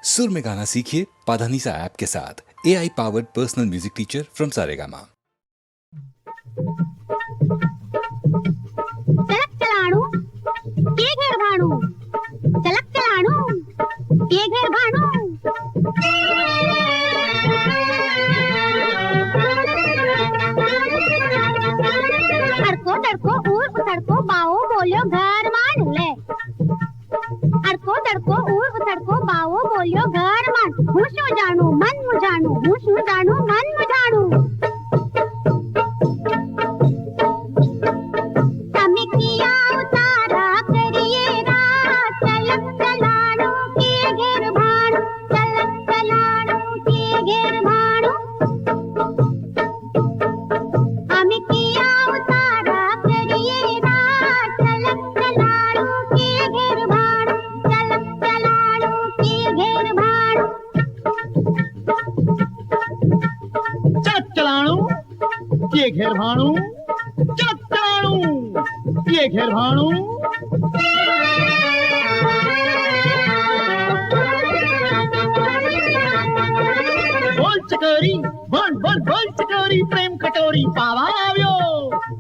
सुर में गाना सीखिए पाधानीसा ऐप के साथ। AI powered personal music teacher from Saregama. चलक चलाणू के घर भाणू, चलक चलाणू के घर भाणू। अड़को दड़को ऊर उतड़को बाओ बोलियो घर मान ले। अड़को दड़को ऊर उतड़को बाओ बोलियो घर मान। हूँ शू जानू मन मुझाणू, हूँ शू जानू मन मुझाणू। ये घेर भाणू, चलक चलाणू ये घेर भाणू। बोल चकोरी बोल बोल बोल चकोरी प्रेम खटोरी पावा आव्यो।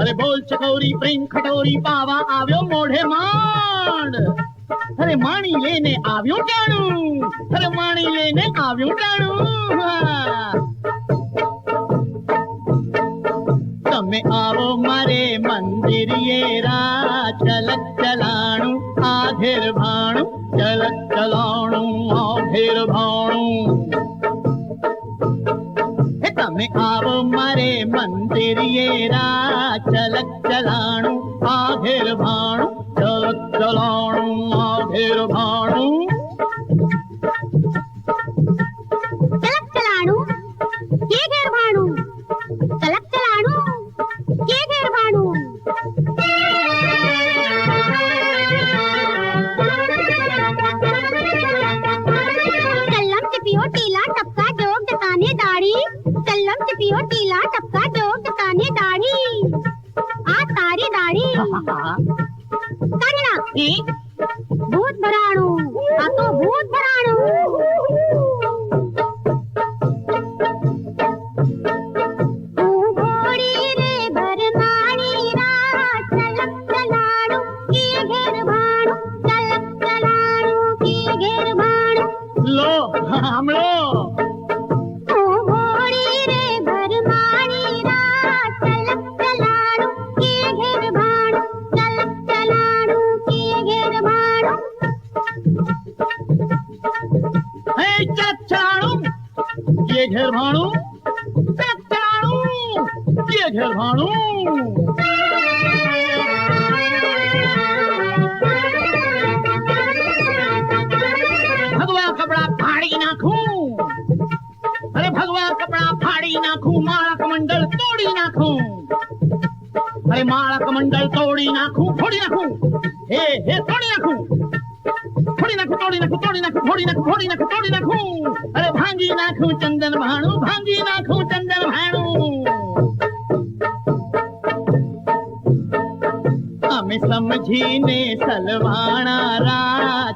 अरे बोल चकोरी प्रेम खटोरी पावा आव्यो मोढ़े मांड। अरे माणी लेने आव्यो टाणू, अरे माणी लेने आव्यो टाणू। તમે આવો મારે મંદિરિયે રા, ચલક ચલાણું આઘેર ભાણું, ચલક ચલાણું આઘેર ભાણું। તમે આવો મારે મંદિરિયે રા, ચલક ચલાણું આઘેર ભાણું, ચલક ચલાણું આઘેર ભાણું। चलक चलाणू के घर भाणू, चलक चलाणू के घर भाणू। कल्लम चिपियो टीला टपका जोग जताने दाढ़ी, कल्लम चिपियो टीला टपका जोग जताने दाढ़ी। आ तारी दाढ़ी करना भूत भराणू, आ तो भूत भराणू। लो हमलो ये घेर भाणू, चलक चलाणू ये घेर भाणू। भगवा कपड़ा फाड़ी नाखू, अरे भगवा कपड़ा फाड़ी नाखू, माला कमंडल तोड़ी नाखू। अरे माला कमंडल तोड़ी नाखू, फोड़ी नाखू, हे तोड़ी नाखू, फोड़ी नाखू, तोड़ी नाखू, तोड़ी नाखू, फोड़ी नाखू, फोड़ी नाखू, तोड़ी नाखू। अरे भांगी नाखू चंदन भाणू, भांगी नाखू चंदन भाणू। हमें समझीने सलवाणा रा,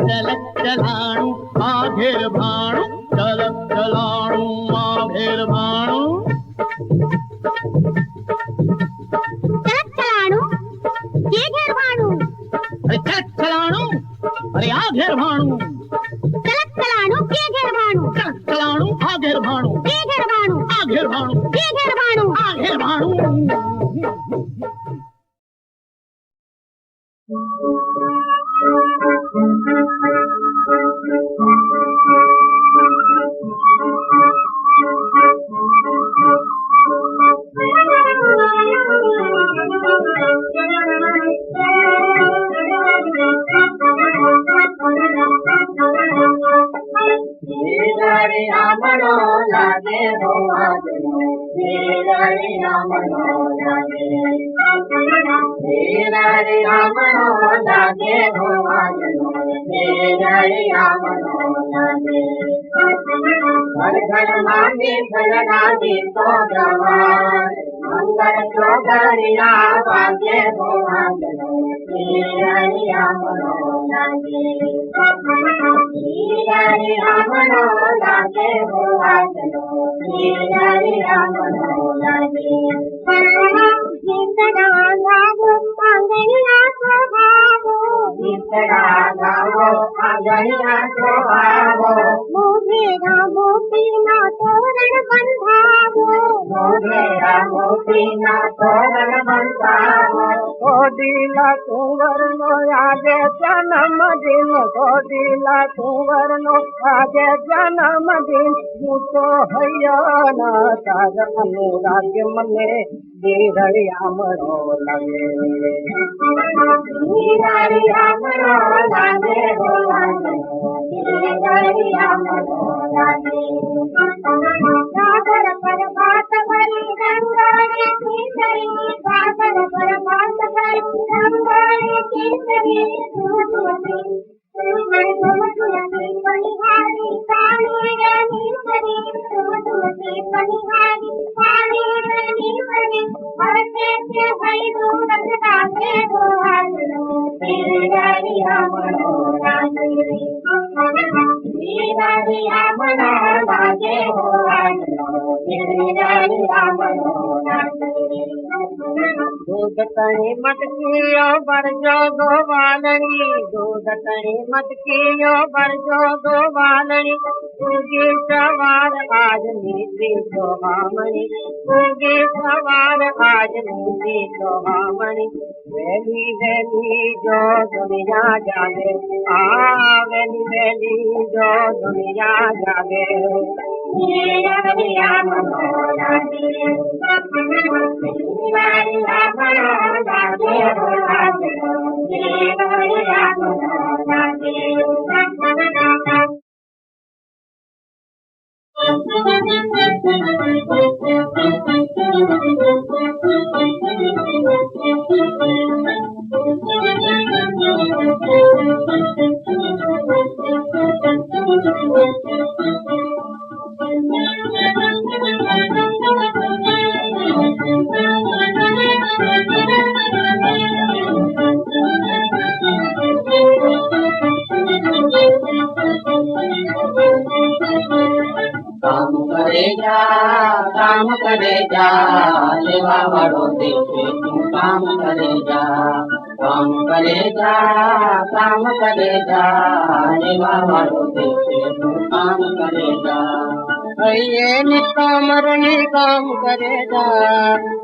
चलक चलाणू आघेर भाणू, चलक चलाणू आघेर भाणू। चलक चलाणू के घर भाणू, अरे चलक चलाणू अरे आघेर भाणू, चलक चलाणू के घर भाणू, चलक चलाणू आघेर भाणू, के घर भाणू, आघेर भाणू, के घर भाणू, आघेर भाणू। मनो लागे हो आजनो, हीरा मनो लागे, हीरा मनो लागे हो आजनो, हीरा मनो लागे। घर घर मांगी फलना दी तो गवार, मंगल चौधरिया वागे हो आजनो, हीरा मनो लागे हीरा मनो लागे हो वाजनो हीरा मनो लागे गीतड़ा गावो आंगनिया स्वभावो गीतड़ा गावो आंगनिया स्वभावो मोगेरा मोतीना तोरण बंधावो मोगेरा मोतीना तोरण बंधावो कोडीला कुंवरनो आजे जन्मदिन कोडीला कुंवरनो आजे जन्मदिन तो हयना तार अनुराग मने दीरड़िया मनो लगे दीरड़िया मनो लगे हो दीरड़िया मनो लगे सागर पर बात भरी रंगारी केसरी सागर पर बात भरी रंगारी केसरी सुमति सुमति पनिहारी सानी रानी सरी सुमति पनिहारी सानी रानी सरी हरते के हई दूरत रागे हो हाजनो दीरड़िया मनो लगे दीरड़िया मनो लगे हो दीरड़िया मनो लगे दूध तणी मटकियो बरजो दो वालनी दूध तणी मटकियो बरजो दो वालनी उगी सवार आज नीति सोहामणी उगी सवार आज नीति सोहामणी वेली वेली जो दुनिया जागे वेली वेली जो दुनिया जागे दीरड़िया मनो लगे दीरड़िया मनो लगे हो दीरड़िया मनो लगे काम करेगा सेवा वालों देखे तू काम करेगा सेवा वालों देखे तू काम करेगा भैये निष्कामरणी काम करेगा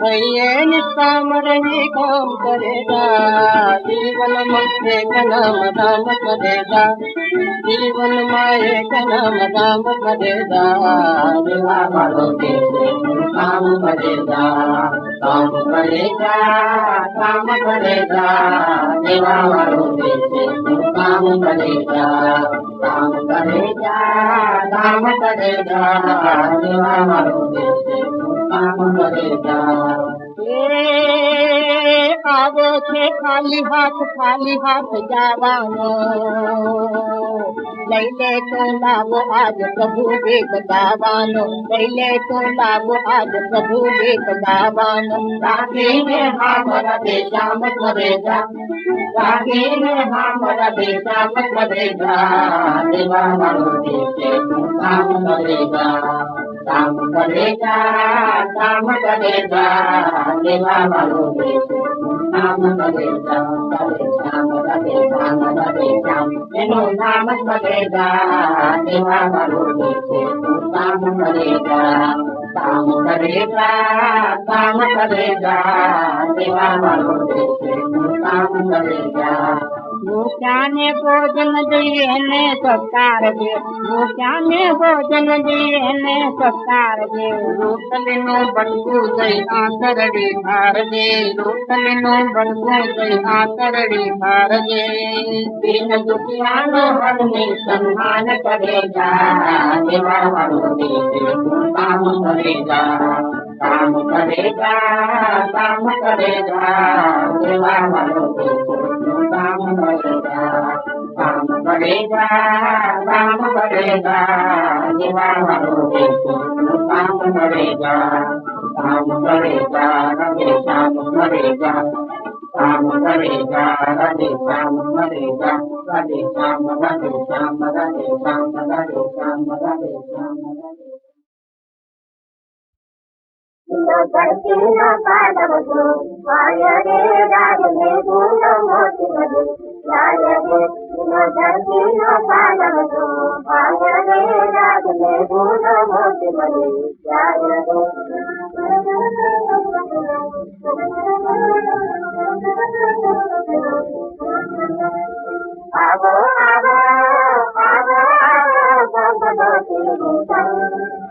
भैये निष्कामरणी काम करेगा जीवन में एक नाम दाम करेगा जीवन में एक नाम दाम करेगा सेवा वालों देखे तू काम करेगा सेवा वालों देखे तू काम करेगा सेवा वालों देखे तू काम करेगा आवो छे खाली हाथ जावानो लैले तो लाभो आज प्रभु देख दावानो लैले तो लाभो आज प्रभु देख दावानो राखी में हमारा बेटा मत मरेगा राखी में हमारा बेटा मत मरेगा सेवा वालों देखे तू काम करेगा सेवा वालों देखे तू काम करेगा तेनो नाम करेगा सेवा वालों देखे तू काम करेगा सेवा वालों देखे तू काम करेगा भूख्याने भोजन दिए ने सत्कार दे भूख्याने भोजन दिए ने सत्कार दे रोटलिनो बड़कू दई आंतरड़ी धार दे रोटलिनो बड़कू दई आंतरड़ी धार दे दीन दुखियानो हरने सम्मान करेगा सेवा वालों देखे तू काम करेगा सेवा वालों देखे तू काम करेगा सेवा वालों देखे तू काम करेगा श्याम राधे श्याम राधे श्याम राधे श्याम राधे श्याम राधे श्याम राधे श्याम राधे श्याम दक्षिण पादवसु वायरे राजने गुण मोति मधु राजने दक्षिण पादवसु वायरे राजने गुण मोति मधु राजने आवो आवो आवो आवो भगवती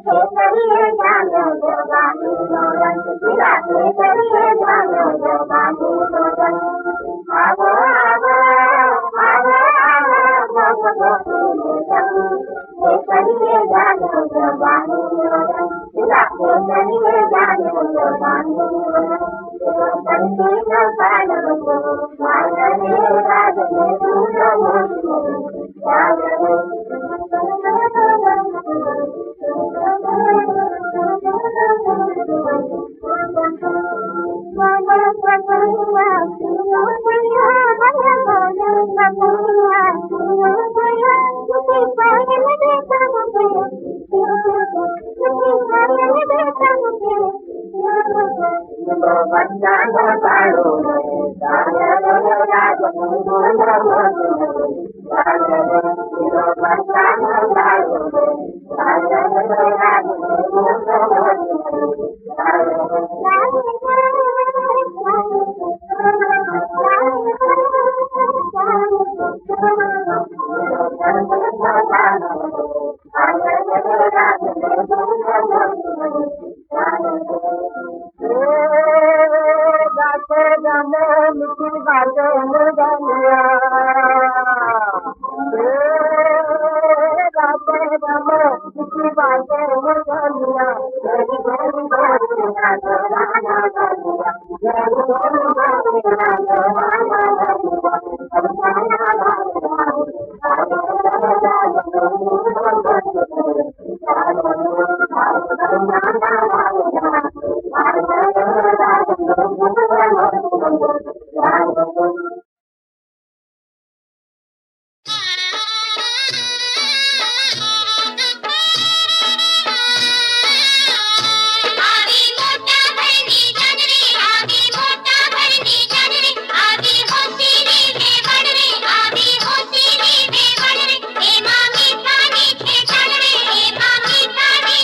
हे करिए जानो जवानी नोरन दिलाते करिए जानो जवानी नोरन आवो आवो आवो आवो भगवती हे करिए जानो जवानी नोरन दिलाते करिए जानो जवानी नोरन संतीनो पालवतो मायने राजने दूनो मोति राजने Hey, mommy,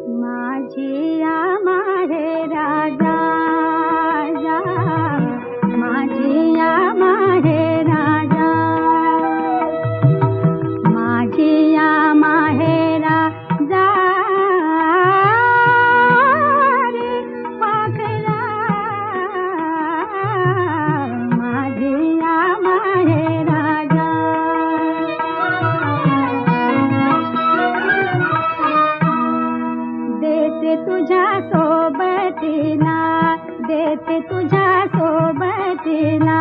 माझी या माहेराजा जा, माझी या माहेराजा, माझी या माहेरा जा रे पाखरा, माझी या माहेराजा. देते तुझ्या सोबतीला, देते तुझ्या सोबतीला,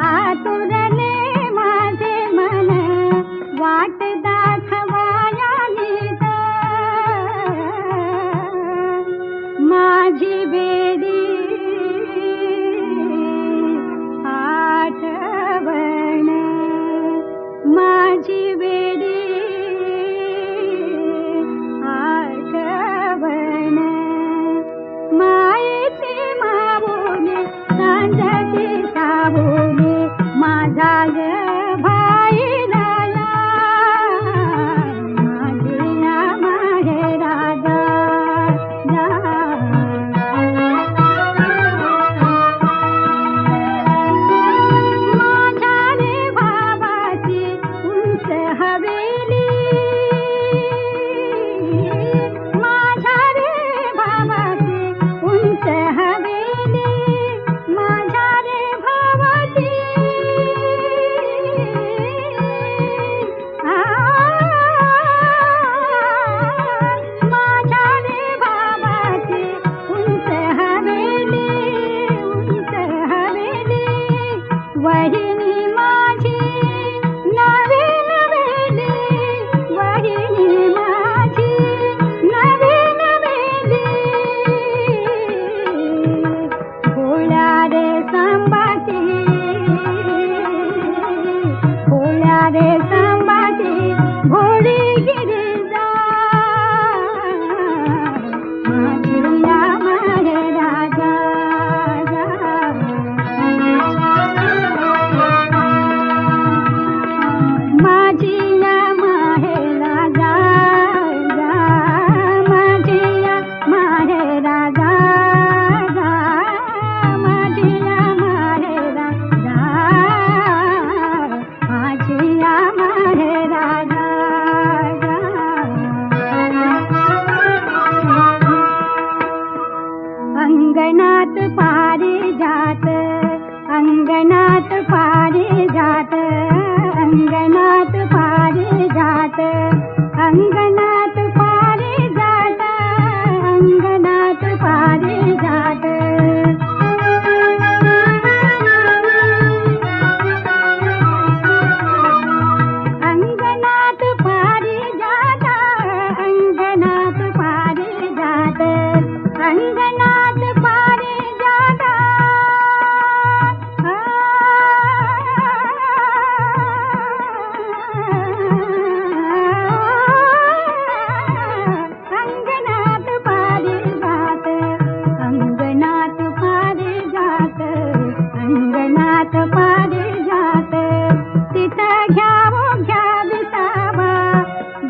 आतुरले माझे मन, वाट दाखवाया नीट. माझी बेडी आठवण, माझी बेडी आठवण, मायेची माऊली सांजाची सावली, माझा ग भाई राया, माझी या माहेराजा जा. माझ्या रे भावाची उंच हवेली, माझ्या रे भावाची उंच हवेली, माझ्या रे भावाची माझ्या रे भावाची उंच हवेली, उंच हवेली, वहिनी माझी नवी नवेली, वहिनी माझी नवी नवेली, भोळ्या रे संभाजी, भोळ्या रे संभाजी, भोळी गिरिजा, माझी या माहेराजा जा. माझी या माहेराजा जा, माझी या माहेराजा जा, माझी या माहेराजा, माझी या माहेराजा जा. अंगणात पारिजात, अंगणात पारिजात, अंगणात पारिजात, अंगणात पारिजात, अंगणात पारिजात. अंगणात पारिजात, अंगणात पारिजात, अंगणात पारिजात, अंगणात पारिजात, अंगणात पारिजात, अंगणात पारिजात. तिथं घ्यावो घ्याविसावा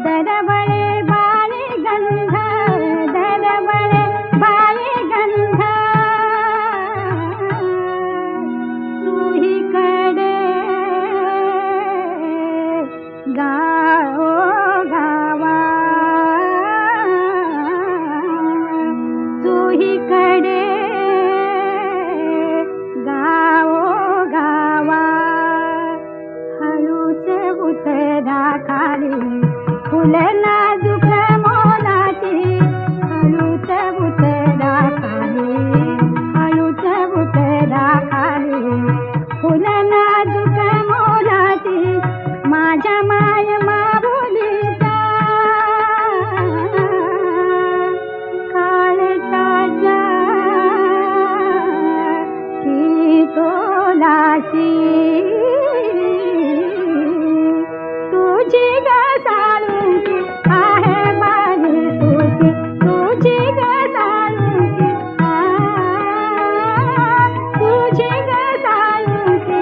दरवळे बाळी गंध, दरवळे बाळी गंध. सुहीकडे गाओ गावा, सुहीकडे गाओ गावा, हळूच उतरा खाली फुल नाजूक मोलाची, हळूच उतरा खाली, हळूच उतरा खाली, फुल नाजूक मोलाची, माझ्या माय माऊलीचा काळजाच्या की तोलाची, तुझी ग साळुंकी आहे माझी सुखी, तुझी ग साळुंकी, तुझी ग साळुंकी,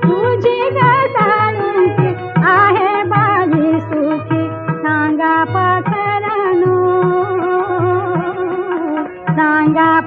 तुझी ग साळुंकी आहे माझी सुखी. सांगा पाख गंगा